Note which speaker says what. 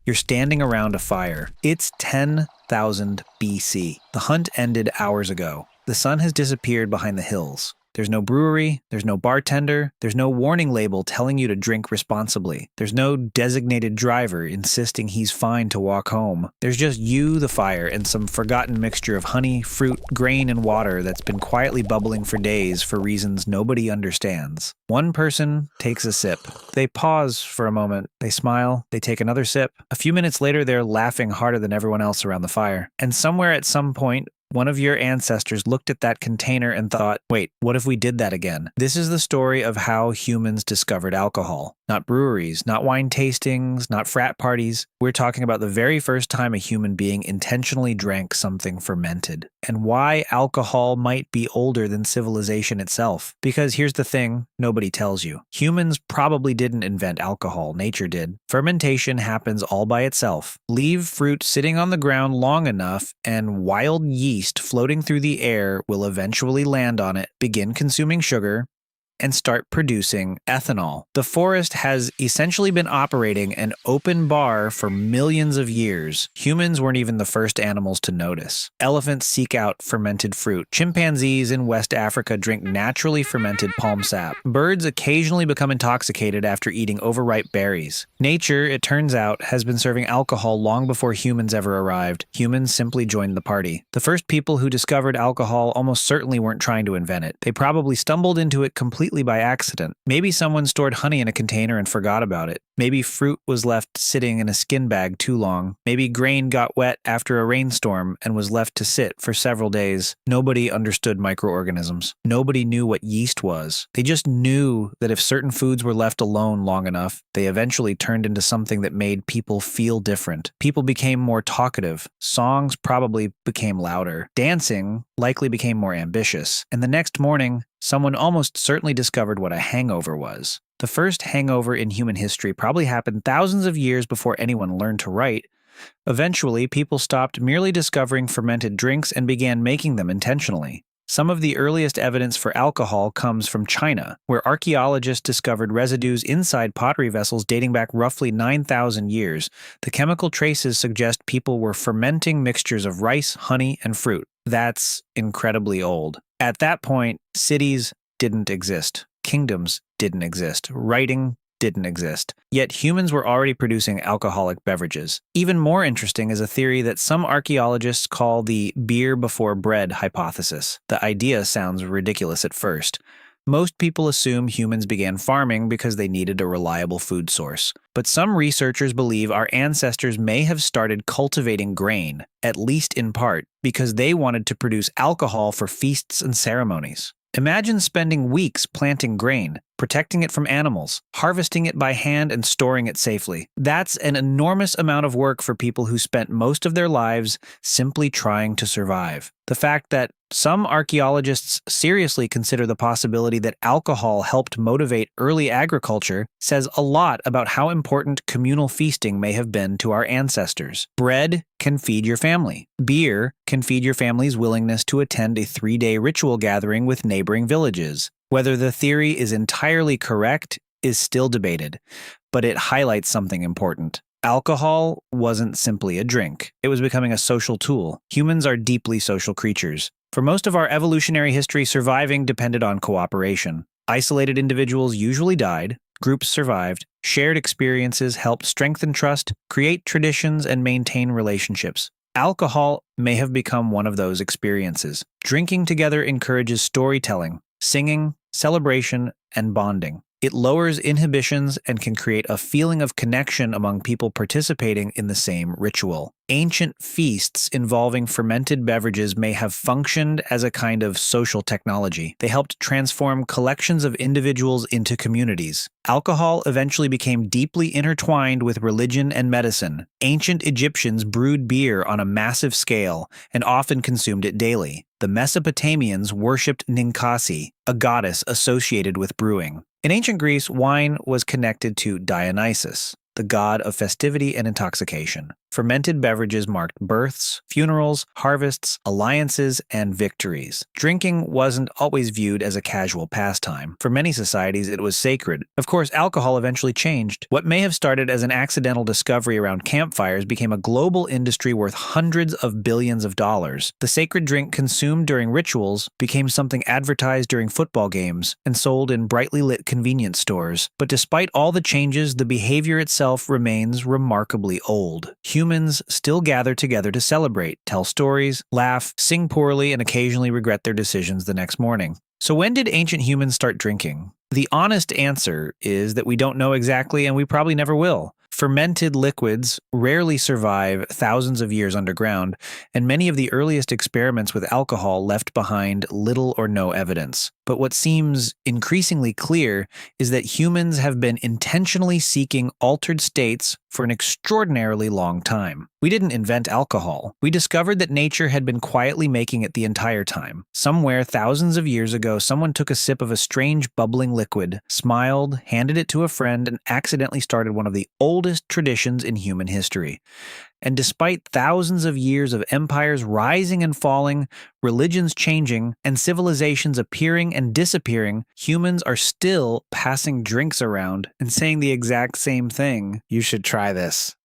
Speaker 1: You're standing around a fire. It's 10,000 BC. The hunt ended hours ago. The sun has disappeared behind the hills. There's no brewery, there's no bartender, there's no warning label telling you to drink responsibly. There's no designated driver insisting he's fine to walk home. There's just you, the fire, and some forgotten mixture of honey, fruit, grain, and water that's been quietly bubbling for days for reasons nobody understands. One person takes a sip. They pause for a moment. They smile. They take another sip. A few minutes later, they're laughing harder than everyone else around the fire. And somewhere at some point, one of your ancestors looked at that container and thought, wait, what if we did that again? This is the story of how humans discovered alcohol. Not breweries, not wine tastings, not frat parties. We're talking about the very first time a human being intentionally drank something fermented. And why alcohol might be older than civilization itself. Because here's the thing, nobody tells you. Humans probably didn't invent alcohol, nature did. Fermentation happens all by itself. Leave fruit sitting on the ground long enough and wild yeast floating through the air will eventually land on it, begin consuming sugar, and start producing ethanol. The forest has essentially been operating an open bar for millions of years. Humans weren't even the first animals to notice. Elephants seek out fermented fruit. Chimpanzees in West Africa drink naturally fermented palm sap. Birds occasionally become intoxicated after eating overripe berries. Nature, it turns out, has been serving alcohol long before humans ever arrived. Humans simply joined the party. The first people who discovered alcohol almost certainly weren't trying to invent it. They probably stumbled into it completely by accident. Maybe someone stored honey in a container and forgot about it. Maybe fruit was left sitting in a skin bag too long. Maybe grain got wet after a rainstorm and was left to sit for several days. Nobody understood microorganisms. Nobody knew what yeast was. They just knew that if certain foods were left alone long enough, they eventually turned into something that made people feel different. People became more talkative. Songs probably became louder. Dancing likely became more ambitious. And the next morning, someone almost certainly discovered what a hangover was. The first hangover in human history probably happened thousands of years before anyone learned to write. Eventually, people stopped merely discovering fermented drinks and began making them intentionally. Some of the earliest evidence for alcohol comes from China, where archaeologists discovered residues inside pottery vessels dating back roughly 9,000 years. The chemical traces suggest people were fermenting mixtures of rice, honey, and fruit. That's incredibly old. At that point, cities didn't exist. Kingdoms didn't exist. Writing didn't exist. Yet humans were already producing alcoholic beverages. Even more interesting is a theory that some archaeologists call the beer before bread hypothesis. The idea sounds ridiculous at first. Most people assume humans began farming because they needed a reliable food source. But some researchers believe our ancestors may have started cultivating grain, at least in part, because they wanted to produce alcohol for feasts and ceremonies. Imagine spending weeks planting grain, protecting it from animals, harvesting it by hand, and storing it safely. That's an enormous amount of work for people who spent most of their lives simply trying to survive. The fact that some archaeologists seriously consider the possibility that alcohol helped motivate early agriculture says a lot about how important communal feasting may have been to our ancestors. Bread can feed your family. Beer can feed your family's willingness to attend a 3-day ritual gathering with neighboring villages. Whether the theory is entirely correct is still debated, but it highlights something important. Alcohol wasn't simply a drink. It was becoming a social tool. Humans are deeply social creatures. For most of our evolutionary history, surviving depended on cooperation. Isolated individuals usually died, groups survived, shared experiences helped strengthen trust, create traditions, and maintain relationships. Alcohol may have become one of those experiences. Drinking together encourages storytelling, singing, celebration, and bonding. It lowers inhibitions and can create a feeling of connection among people participating in the same ritual. Ancient feasts involving fermented beverages may have functioned as a kind of social technology. They helped transform collections of individuals into communities. Alcohol eventually became deeply intertwined with religion and medicine. Ancient Egyptians brewed beer on a massive scale and often consumed it daily. The Mesopotamians worshipped Ninkasi, a goddess associated with brewing. In ancient Greece, wine was connected to Dionysus, the god of festivity and intoxication. Fermented beverages marked births, funerals, harvests, alliances, and victories. Drinking wasn't always viewed as a casual pastime. For many societies, it was sacred. Of course, alcohol eventually changed. What may have started as an accidental discovery around campfires became a global industry worth hundreds of billions of dollars. The sacred drink consumed during rituals became something advertised during football games and sold in brightly lit convenience stores. But despite all the changes, the behavior itself remains remarkably old. Humans still gather together to celebrate, tell stories, laugh, sing poorly, and occasionally regret their decisions the next morning. So when did ancient humans start drinking? The honest answer is that we don't know exactly, and we probably never will. Fermented liquids rarely survive thousands of years underground, and many of the earliest experiments with alcohol left behind little or no evidence. But what seems increasingly clear is that humans have been intentionally seeking altered states for an extraordinarily long time. We didn't invent alcohol. We discovered that nature had been quietly making it the entire time. Somewhere thousands of years ago, someone took a sip of a strange bubbling liquid, smiled, handed it to a friend, and accidentally started one of the oldest traditions in human history. And despite thousands of years of empires rising and falling, religions changing, and civilizations appearing and disappearing, humans are still passing drinks around and saying the exact same thing. You should try this.